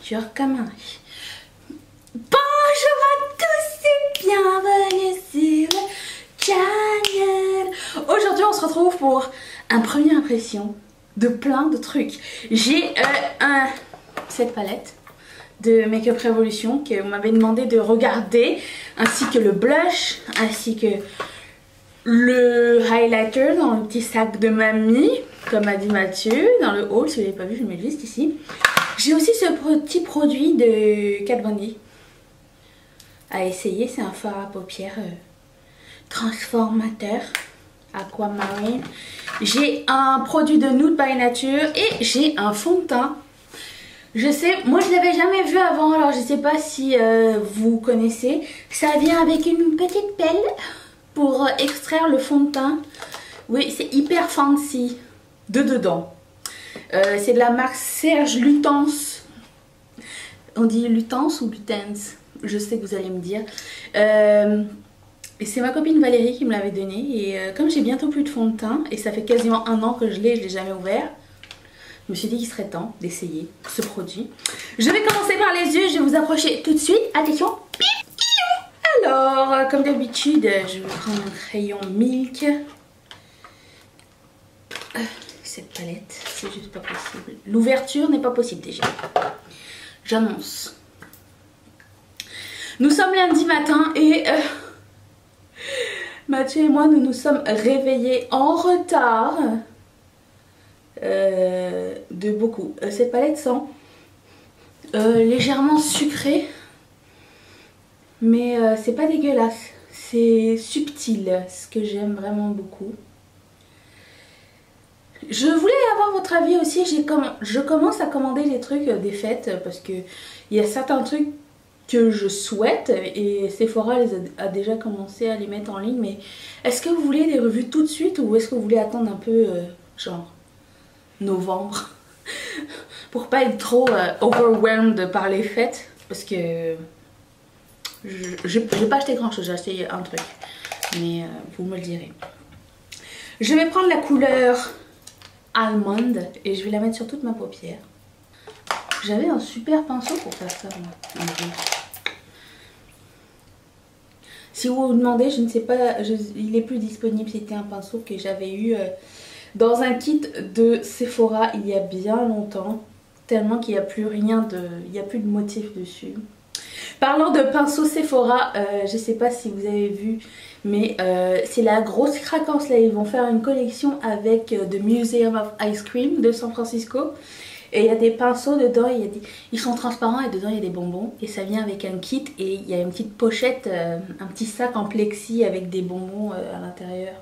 dur comme un riz. Bonjour à tous et bienvenue sur le channel. Aujourd'hui on se retrouve pour une première impression de plein de trucs. J'ai cette palette de Make Up Revolution que vous m'avez demandé de regarder, ainsi que le blush, ainsi que le highlighter dans le petit sac de mamie, comme a dit Mathieu dans le haul. Si vous l'avez pas vu, je le mets juste ici. J'ai aussi ce petit produit de Kat Von D à essayer. C'est un fard à paupières transformateur Aquamarine. J'ai un produit de Nude by Nature et j'ai un fond de teint. Je sais, moi je l'avais jamais vu avant, alors je sais pas si vous connaissez. Ça vient avec une petite pelle pour extraire le fond de teint. Oui, c'est hyper fancy de dedans. C'est de la marque Serge Lutens. On dit Lutens ou Lutens? Je sais que vous allez me dire. Et c'est ma copine Valérie qui me l'avait donné. Et comme j'ai bientôt plus de fond de teint, et ça fait quasiment un an que je l'ai jamais ouvert, je me suis dit qu'il serait temps d'essayer ce produit. Je vais commencer par les yeux, je vais vous approcher tout de suite. Attention. Alors, comme d'habitude, je vais prendre un crayon Milk. Cette palette, c'est juste pas possible. L'ouverture n'est pas possible déjà. J'annonce. Nous sommes lundi matin et Mathieu et moi, nous nous sommes réveillés en retard. De beaucoup. Cette palette sent légèrement sucrée, mais c'est pas dégueulasse. C'est subtil, ce que j'aime vraiment beaucoup. Je voulais avoir votre avis aussi. Je commence à commander des trucs des fêtes parce que il y a certains trucs que je souhaite et Sephora a déjà commencé à les mettre en ligne. Mais est-ce que vous voulez des revues tout de suite ou est-ce que vous voulez attendre un peu genre novembre pour pas être trop overwhelmed par les fêtes, parce que je vais pas acheter grand chose, j'ai acheté un truc, mais vous me le direz. Je vais prendre la couleur Almond et je vais la mettre sur toute ma paupière. J'avais un super pinceau pour faire ça moi. Si vous vous demandez, je ne sais pas, il est plus disponible. C'était un pinceau que j'avais eu dans un kit de Sephora il y a bien longtemps, tellement qu'il n'y a plus rien de, il n'y a plus de motif dessus. Parlant de pinceau Sephora, je sais pas si vous avez vu, mais c'est la grosse craquance là. Ils vont faire une collection avec The Museum of Ice Cream de San Francisco. Et il y a des pinceaux dedans, ils sont transparents et dedans il y a des bonbons. Et ça vient avec un kit et il y a une petite pochette, un petit sac en plexi avec des bonbons à l'intérieur.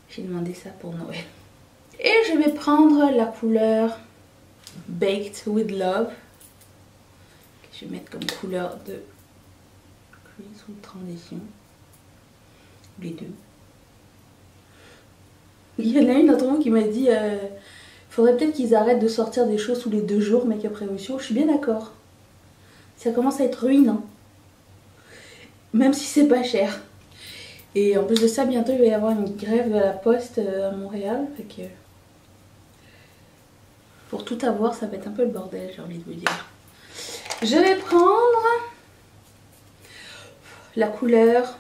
J'ai demandé ça pour Noël. Et je vais prendre la couleur Baked with Love. Que je vais mettre comme couleur de crease ou de transition. Les deux. Il y en a une d'entre vous qui m'a dit faudrait peut-être qu'ils arrêtent de sortir des choses tous les 2 jours, Make Up Revolution. Je suis bien d'accord. Ça commence à être ruinant. Même si c'est pas cher. Et en plus de ça, bientôt il va y avoir une grève de la poste à Montréal. Fait que pour tout avoir, ça va être un peu le bordel, j'ai envie de vous dire. Je vais prendre la couleur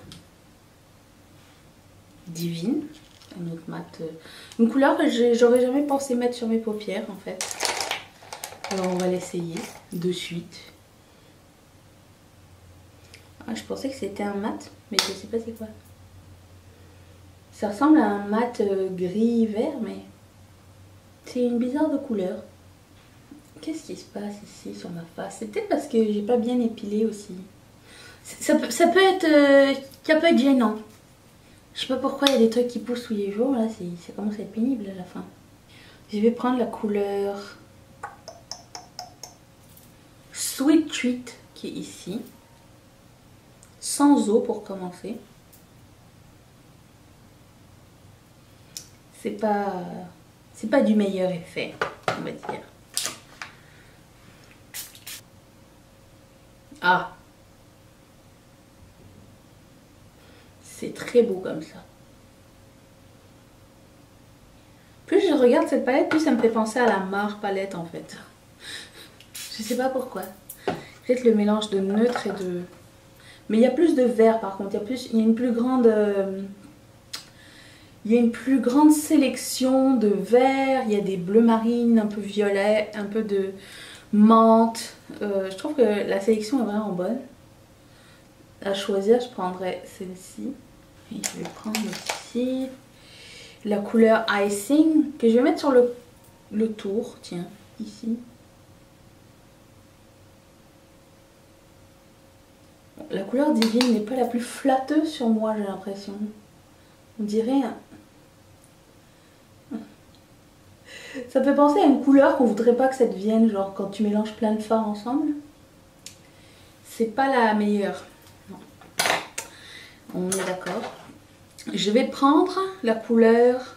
Divine. Un autre mat. Une couleur que j'aurais jamais pensé mettre sur mes paupières en fait. Alors on va l'essayer de suite. Ah, je pensais que c'était un mat, mais je sais pas c'est quoi. Ça ressemble à un mat gris-vert, mais c'est une bizarre de couleur. Qu'est-ce qui se passe ici sur ma face? C'est peut-être parce que j'ai pas bien épilé aussi. Ça peut être gênant. Je sais pas pourquoi il y a des trucs qui poussent tous les jours, là ça commence à être pénible à la fin. Je vais prendre la couleur Sweet Treat qui est ici. Sans eau pour commencer. C'est pas du meilleur effet, on va dire. Ah! C'est très beau comme ça. Plus je regarde cette palette, plus ça me fait penser à la Mar palette en fait. Je Je sais pas pourquoi. Peut-être le mélange de neutre et de... Mais il y a plus de vert par contre. Il y a une plus grande... Il y a une plus grande sélection de verts. Il y a des bleus marines, un peu violet, un peu de menthe. Je trouve que la sélection est vraiment bonne. À choisir, je prendrais celle-ci. Et je vais prendre aussi la couleur Icing que je vais mettre sur le tour. Tiens, ici. La couleur Divine n'est pas la plus flatteuse sur moi, j'ai l'impression. On dirait... Ça me fait penser à une couleur qu'on voudrait pas que ça devienne, genre quand tu mélanges plein de fards ensemble. C'est pas la meilleure. Non. On est d'accord. Je vais prendre la couleur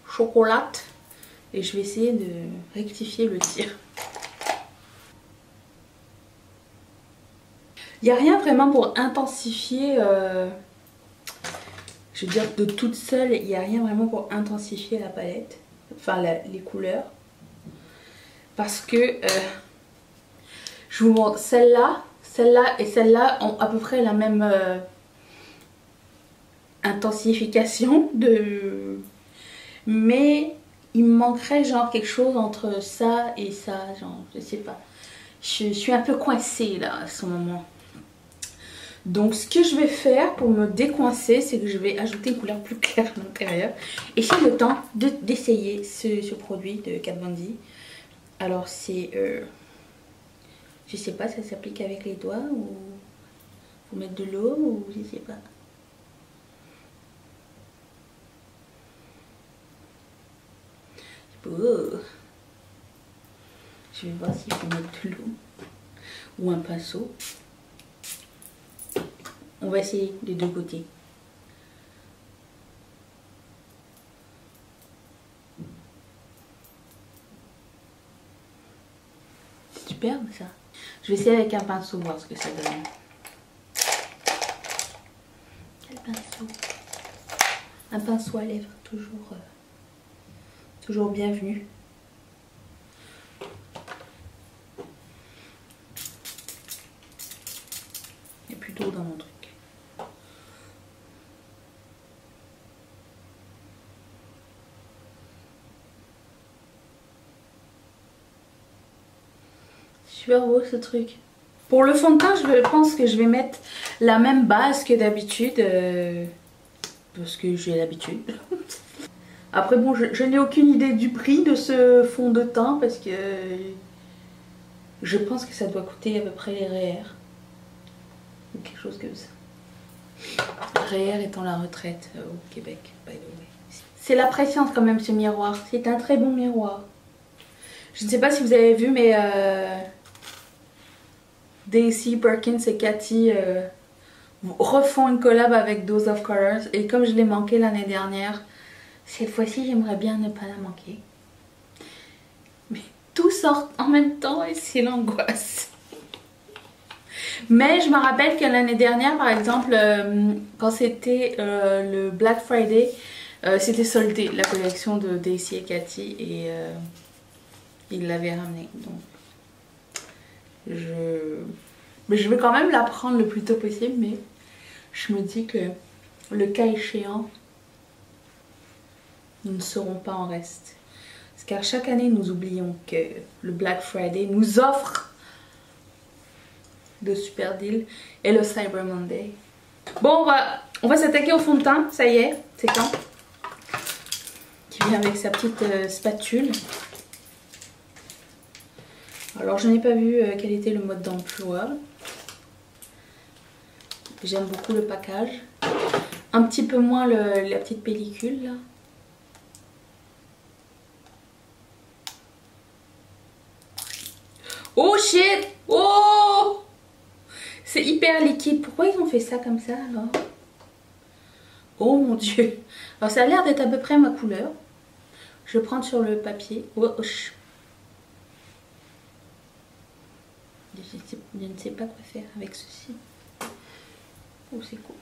chocolat et je vais essayer de rectifier le tir. Il n'y a rien vraiment pour intensifier, je veux dire de toute seule, il n'y a rien vraiment pour intensifier la palette, enfin les couleurs. Parce que, je vous montre, celle-là et celle-là ont à peu près la même intensification de... Mais il me manquerait genre quelque chose entre ça et ça, genre je sais pas. Je suis un peu coincée là à ce moment. Donc ce que je vais faire pour me décoincer, c'est que je vais ajouter une couleur plus claire à l'intérieur. Et c'est le temps d'essayer ce produit de Kat Von D. Alors c'est... je sais pas, ça s'applique avec les doigts ou... Faut mettre de l'eau ou je sais pas. Oh. Je vais voir s'il faut mettre de l'eau ou un pinceau. On va essayer des deux côtés. C'est superbe ça. Je vais essayer avec un pinceau voir ce que ça donne. Quel pinceau? Un pinceau à lèvres, toujours bienvenu. Il y a plus d'eau dans mon truc. Super beau ce truc. Pour le fond de teint, je pense que je vais mettre la même base que d'habitude. Parce que j'ai l'habitude. Après bon, je n'ai aucune idée du prix de ce fond de teint. Parce que je pense que ça doit coûter à peu près les REER. Ou quelque chose comme ça. REER étant la retraite au Québec, by the way. C'est la préscience quand même ce miroir. C'est un très bon miroir. Je ne sais pas si vous avez vu mais... Daisy, Perkins et Cathy refont une collab avec Dose of Colors. Et comme je l'ai manqué l'année dernière, cette fois-ci j'aimerais bien ne pas la manquer. Mais tout sort en même temps et c'est l'angoisse. Mais je me rappelle que l'année dernière par exemple, quand c'était le Black Friday, c'était soldé la collection de Daisy et Cathy et ils l'avaient ramené. Donc je vais quand même la prendre le plus tôt possible, mais je me dis que le cas échéant, nous ne serons pas en reste. Parce qu'à chaque année, nous oublions que le Black Friday nous offre de super deals et le Cyber Monday. Bon, on va s'attaquer au fond de teint, ça y est, c'est quand qui vient avec sa petite spatule. Alors je n'ai pas vu quel était le mode d'emploi. J'aime beaucoup le package. Un petit peu moins la petite pellicule là. Oh shit! Oh! C'est hyper liquide. Pourquoi ils ont fait ça comme ça alors? Oh mon dieu! Alors ça a l'air d'être à peu près ma couleur. Je vais prendre sur le papier. Oh, oh. Je ne sais pas quoi faire avec ceci. Oh, c'est cool.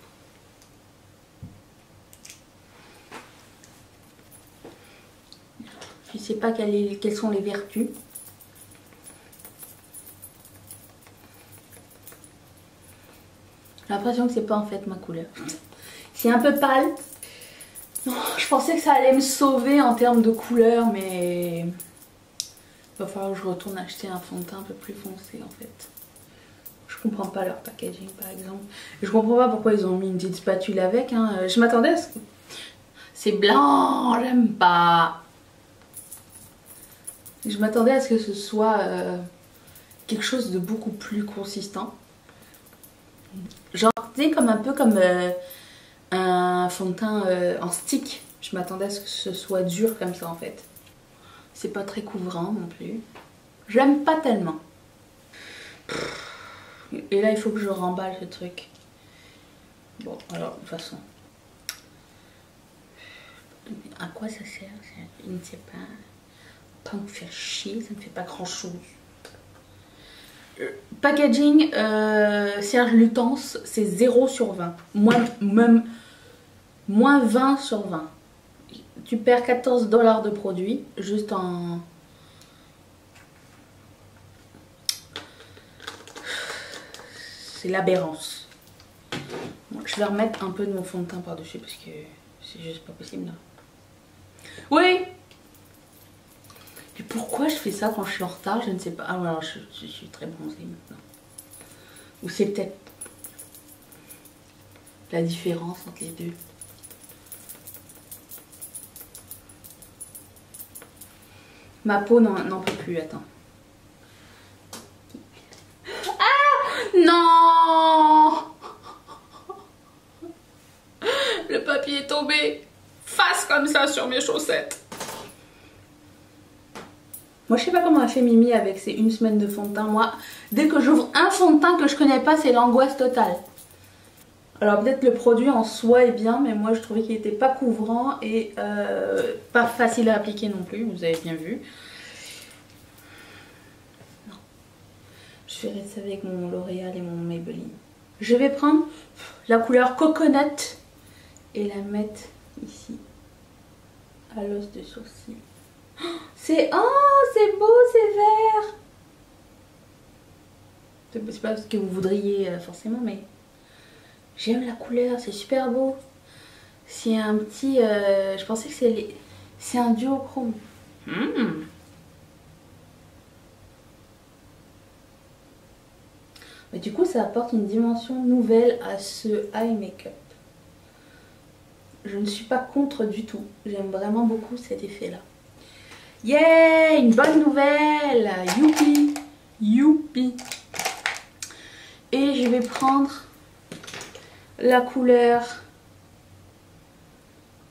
Je ne sais pas quelles sont les vertus. J'ai l'impression que c'est pas en fait ma couleur. C'est un peu pâle. Oh, je pensais que ça allait me sauver en termes de couleur, mais il va falloir que je retourne acheter un fond de teint un peu plus foncé en fait. Je comprends pas leur packaging par exemple. Je comprends pas pourquoi ils ont mis une petite spatule avec. Hein. Je m'attendais à ce que... C'est blanc, j'aime pas. Je m'attendais à ce que ce soit quelque chose de beaucoup plus consistant. Genre, tu sais, comme un peu comme un fond de teint en stick. Je m'attendais à ce que ce soit dur comme ça en fait. C'est pas très couvrant non plus. J'aime pas tellement. Et là, il faut que je remballe ce truc. Bon, alors, de toute façon. À quoi ça sert? Je ne sais pas. Pas me faire chier, ça ne fait pas grand chose. Packaging, Serge Lutens, c'est 0 sur 20. Même moins 20 sur 20. Tu perds 14 $ de produit juste en... C'est l'aberrance. Bon, je vais remettre un peu de mon fond de teint par-dessus parce que c'est juste pas possible là. Oui! Et pourquoi je fais ça quand je suis en retard? Je ne sais pas. Ah, alors je suis très bronzée maintenant. Ou c'est peut-être la différence entre les deux. Ma peau n'en peut plus, attends. Ah! Non! Le papier est tombé face comme ça sur mes chaussettes. Moi je sais pas comment a fait Mimi avec ses 1 semaine de fond de teint. Moi, dès que j'ouvre un fond de teint que je connais pas, c'est l'angoisse totale. Alors peut-être le produit en soi est bien, mais moi je trouvais qu'il était pas couvrant et pas facile à appliquer non plus, vous avez bien vu. Non. Je vais rester avec mon L'Oréal et mon Maybelline. Je vais prendre la couleur Coconut et la mettre ici, à l'os de sourcil. C'est... Oh, c'est beau, c'est vert. C'est pas ce que vous voudriez forcément, mais j'aime la couleur, c'est super beau. C'est un petit... je pensais que c'est un duochrome. Mais du coup, ça apporte une dimension nouvelle à ce eye make-up. Je ne suis pas contre du tout. J'aime vraiment beaucoup cet effet-là. Yeah, une bonne nouvelle. Youpi, youpi. Et je vais prendre la couleur...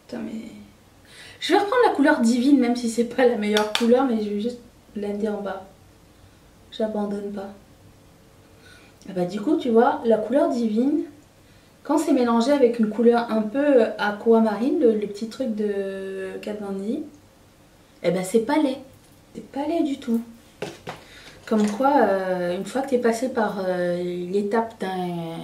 Putain, mais... Je vais reprendre la couleur divine, même si c'est pas la meilleure couleur, mais je vais juste blender en bas. J'abandonne pas. Ah bah du coup, tu vois, la couleur divine, quand c'est mélangé avec une couleur un peu aquamarine, le petit truc de Kat Von D, eh ben c'est pas laid. C'est pas laid du tout. Comme quoi, une fois que tu es passé par l'étape d'un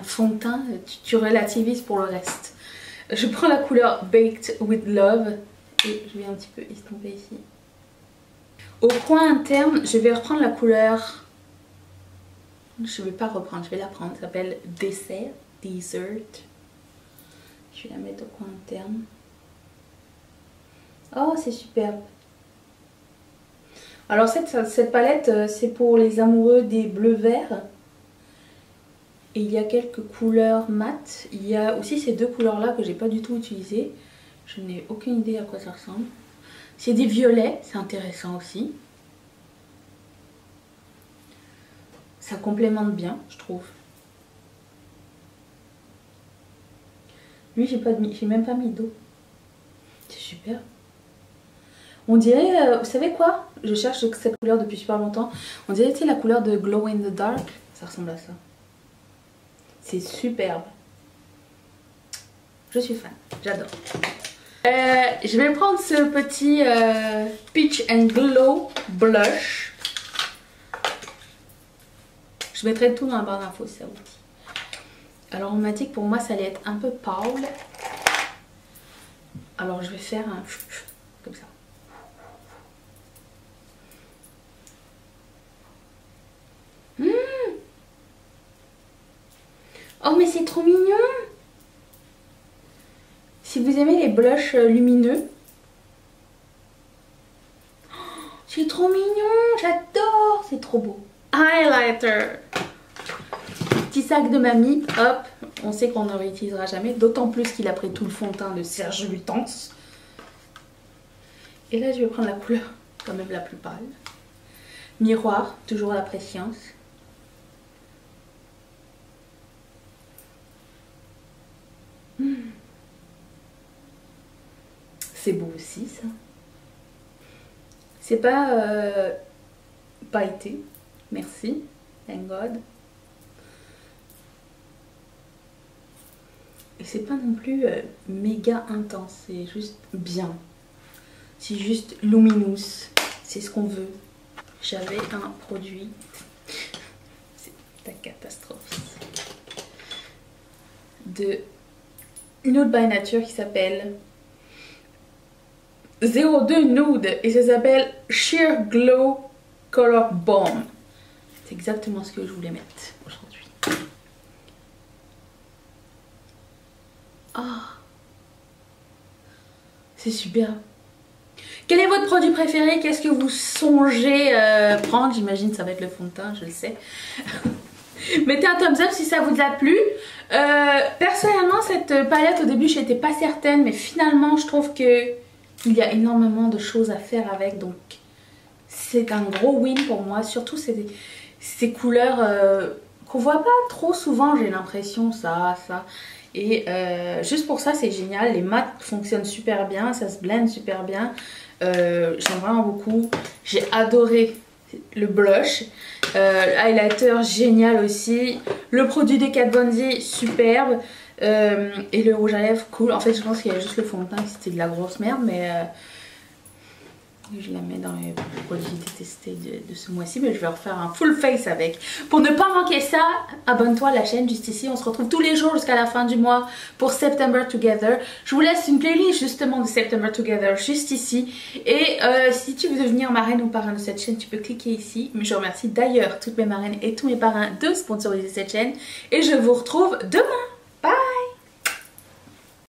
fond de teint, tu relativises pour le reste. Je prends la couleur Baked with Love et je vais un petit peu estomper ici. Au coin interne, je vais reprendre la couleur... Je vais pas reprendre, je vais la prendre. Ça s'appelle Dessert. Dessert. Je vais la mettre au coin interne. Oh, c'est superbe. Alors cette palette, c'est pour les amoureux des bleus verts. Et il y a quelques couleurs mates. Il y a aussi ces deux couleurs-là que j'ai pas du tout utilisées. Je n'ai aucune idée à quoi ça ressemble. C'est des violets, c'est intéressant aussi. Ça complémente bien, je trouve. Lui, j'ai même pas mis d'eau. C'est super. On dirait, vous savez quoi? Je cherche cette couleur depuis super longtemps. On dirait, tu sais, la couleur de Glow in the Dark. Ça ressemble à ça. C'est superbe. Je suis fan, j'adore. Je vais prendre ce petit Peach and Glow Blush. Je mettrai tout dans la barre d'infos si ça vous dit. Alors on m'a dit que pour moi ça allait être un peu pâle. Alors je vais faire un... comme ça. Oh mais c'est trop mignon. Si vous aimez les blushs lumineux. C'est trop mignon, j'adore, c'est trop beau. Highlighter. Petit sac de mamie, hop, on sait qu'on ne réutilisera jamais, d'autant plus qu'il a pris tout le fond de teint de Serge Lutens. Et là je vais prendre la couleur quand même la plus pâle. Miroir, toujours à la préscience. C'est beau aussi ça. C'est pas pailleté, merci, thank God. Et c'est pas non plus méga intense, c'est juste bien. C'est juste luminous, c'est ce qu'on veut. J'avais un produit, c'est la catastrophe, de Nude by Nature qui s'appelle 02 Nude et ça s'appelle Sheer Glow Color Bomb. C'est exactement ce que je voulais mettre aujourd'hui. Ah, c'est super. Quel est votre produit préféré? Qu'est-ce que vous songez prendre? J'imagine que ça va être le fond de teint, je le sais. Mettez un thumbs up si ça vous a plu. Personnellement, cette palette au début, je n'étais pas certaine, mais finalement, je trouve que il y a énormément de choses à faire avec, donc c'est un gros win pour moi. Surtout ces couleurs qu'on voit pas trop souvent, j'ai l'impression, ça. Et juste pour ça, c'est génial. Les mats fonctionnent super bien, ça se blende super bien. J'aime vraiment beaucoup. J'ai adoré le blush. Highlighter génial aussi. Le produit des Kat Von D superbe. Et le rouge à lèvres cool. En fait je pense qu'il y a juste le fond de teint qui c'était de la grosse merde, mais je la mets dans les produits détestés de ce mois-ci, mais je vais refaire un full face avec. Pour ne pas manquer ça, abonne-toi à la chaîne juste ici. On se retrouve tous les jours jusqu'à la fin du mois pour September Together. Je vous laisse une playlist justement de September Together juste ici. Et si tu veux devenir marraine ou parrain de cette chaîne, tu peux cliquer ici. Mais je remercie d'ailleurs toutes mes marraines et tous mes parrains de sponsoriser cette chaîne. Et je vous retrouve demain.